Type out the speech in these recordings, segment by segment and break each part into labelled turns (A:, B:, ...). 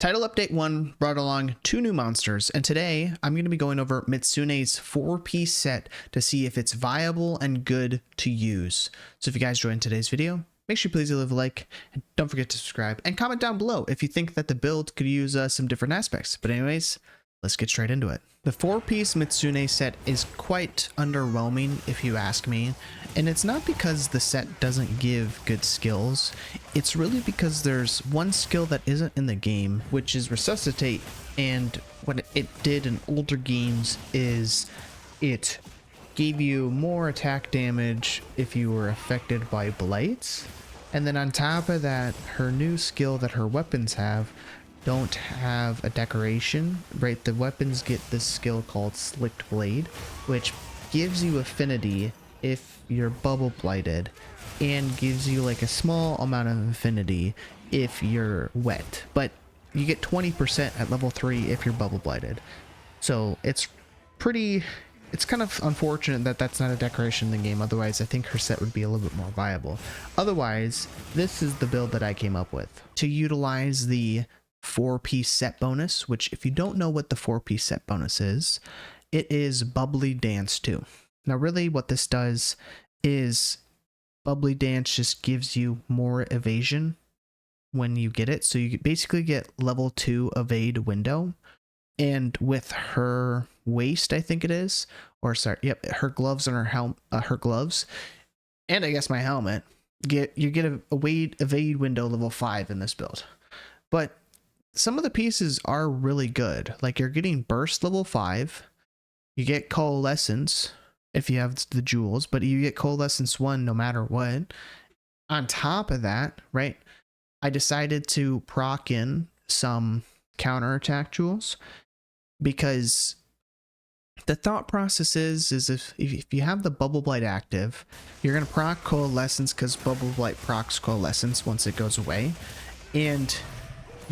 A: Title Update 1 brought along 2 new monsters, and today I'm going to be going over Mitsune's 4-piece set to see if it's viable and good to use. So if you guys enjoyed today's video, make sure you please leave a like, and don't forget to subscribe, and comment down below if you think that the build could use some different aspects. But anyways, let's get straight into it. The 4-piece Mizutsune set is quite underwhelming if you ask me, and it's not because the set doesn't give good skills, it's really because there's one skill that isn't in the game, which is Resuscitate, and what it did in older games is it gave you more attack damage if you were affected by blights, and then on top of that, her new skill that her weapons have don't have a decoration, right? The weapons get this skill called Slicked Blade, which gives you affinity if you're bubble blighted and gives you like a small amount of affinity if you're wet, but you get 20% at level 3 if you're bubble blighted. So it's kind of unfortunate that that's not a decoration in the game. Otherwise I think her set would be a little bit more viable. Otherwise, this is the build that I came up with to utilize the 4-piece set bonus, which if you don't know what the 4-piece set bonus is, it is Bubbly Dance 2. Now really what this does is Bubbly Dance just gives you more evasion when you get it. So you basically get level 2 evade window, and with her waist, I think it is, or sorry, yep, her gloves and her gloves, and I guess my helmet, you get a evade window level 5 in this build. But some of the pieces are really good. Like you're getting burst level 5, you get coalescence if you have the jewels, but you get coalescence 1 no matter what. On top of that, right, I decided to proc in some counterattack jewels because the thought process is if you have the Bubble Blight active, you're going to proc coalescence because Bubble Blight procs coalescence once it goes away, and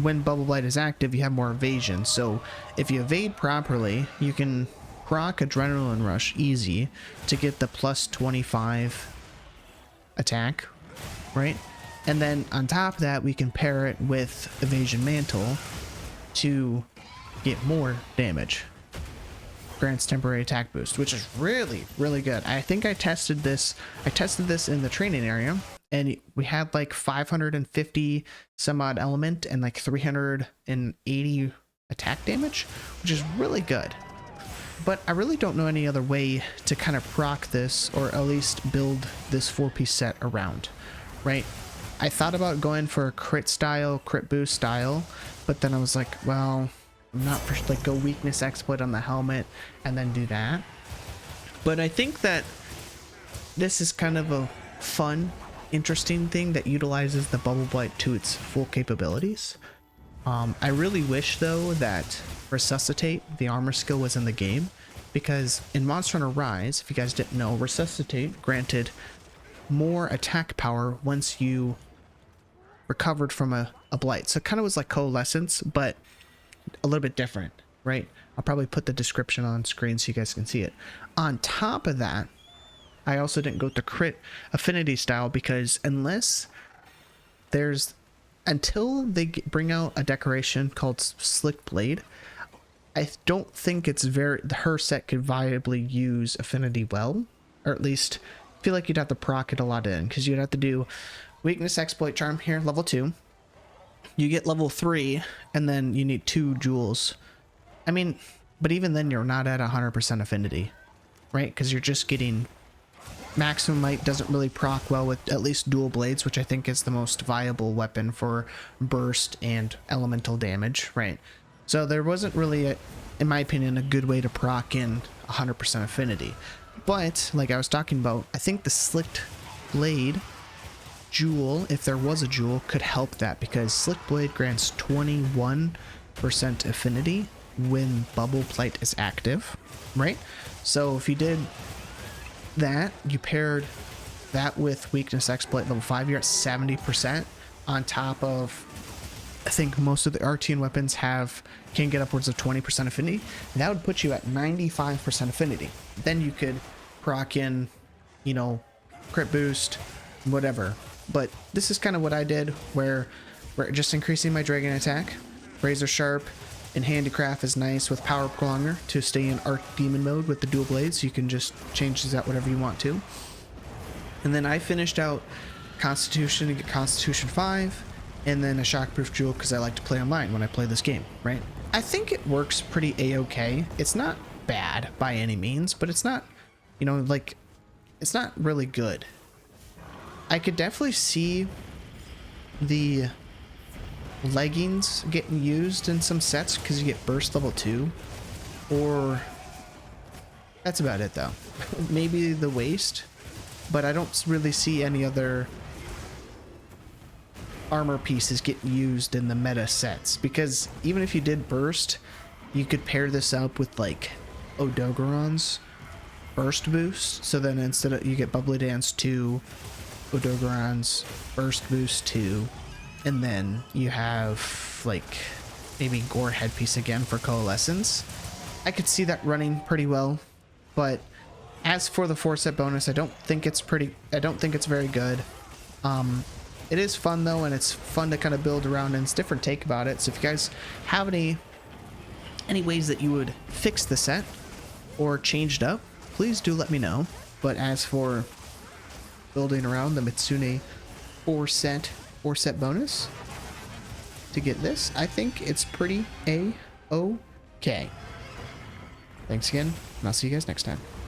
A: when Bubble Blight is active, you have more evasion. So if you evade properly, you can proc Adrenaline Rush easy to get the plus 25 attack, right? And then on top of that, we can pair it with Evasion Mantle to get more damage. Grants temporary attack boost, which is really, really good. I think I tested this in the training area, and we had like 550 some odd element and like 380 attack damage, which is really good. But I really don't know any other way to kind of proc this, or at least build this 4-piece set around, right? I thought about going for a crit boost style, but then I was like, well, I'm not like go weakness exploit on the helmet and then do that. But I think that this is kind of a fun, interesting thing that utilizes the Bubble Blight to its full capabilities. I really wish though that Resuscitate, the armor skill, was in the game, because in Monster Hunter Rise, if you guys didn't know, Resuscitate granted more attack power once you recovered from a blight. So it kind of was like coalescence, but a little bit different, right? I'll probably put the description on screen so you guys can see it. On top of that, I also didn't go to crit affinity style because until they bring out a decoration called Slick Blade, I don't think her set could viably use affinity well, or at least I feel like you'd have to proc it a lot in, because you'd have to do weakness exploit charm here, level 2. You get level 3, and then you need 2 jewels. I mean, but even then you're not at 100% affinity, right? Because you're just getting maximum might doesn't really proc well with at least dual blades, which I think is the most viable weapon for burst and elemental damage, right? So there wasn't really, in my opinion, a good way to proc in 100% affinity. But like I was talking about, I think the Slicked Blade jewel, if there was a jewel, could help that, because Slick Blade grants 21% affinity when Bubble Blight is active, right? So if you did that, you paired that with weakness exploit level 5, you're at 70%, on top of, I think most of the Artian weapons can get upwards of 20% affinity, and that would put you at 95% affinity. Then you could proc in, you know, crit boost, whatever. But this is kind of what I did, where we're just increasing my dragon attack, Razor Sharp in Handicraft is nice with Power Prolonger to stay in Arc Demon mode with the dual blades. So you can just change these out whatever you want to. And then I finished out Constitution to get Constitution 5, and then a Shockproof Jewel because I like to play online when I play this game, right? I think it works pretty a-okay. It's not bad by any means, but it's not, you know, like, it's not really good. I could definitely see the leggings getting used in some sets because you get burst level 2, or that's about it though. Maybe the waist, but I don't really see any other armor pieces getting used in the meta sets, because even if you did burst, you could pair this up with like Odogaron's burst boost, so then instead of, you get Bubbly Dance 2, Odogaron's burst boost 2, and then you have like maybe Gore headpiece again for Coalescence. I could see that running pretty well, but as for the 4-set bonus, I don't think it's very good. It is fun though, and it's fun to kind of build around, and it's a different take about it. So if you guys have any ways that you would fix the set or change it up, please do let me know. But as for building around the Mizutsune 4-set bonus to get this, I think it's pretty a-okay. Thanks again, and I'll see you guys next time.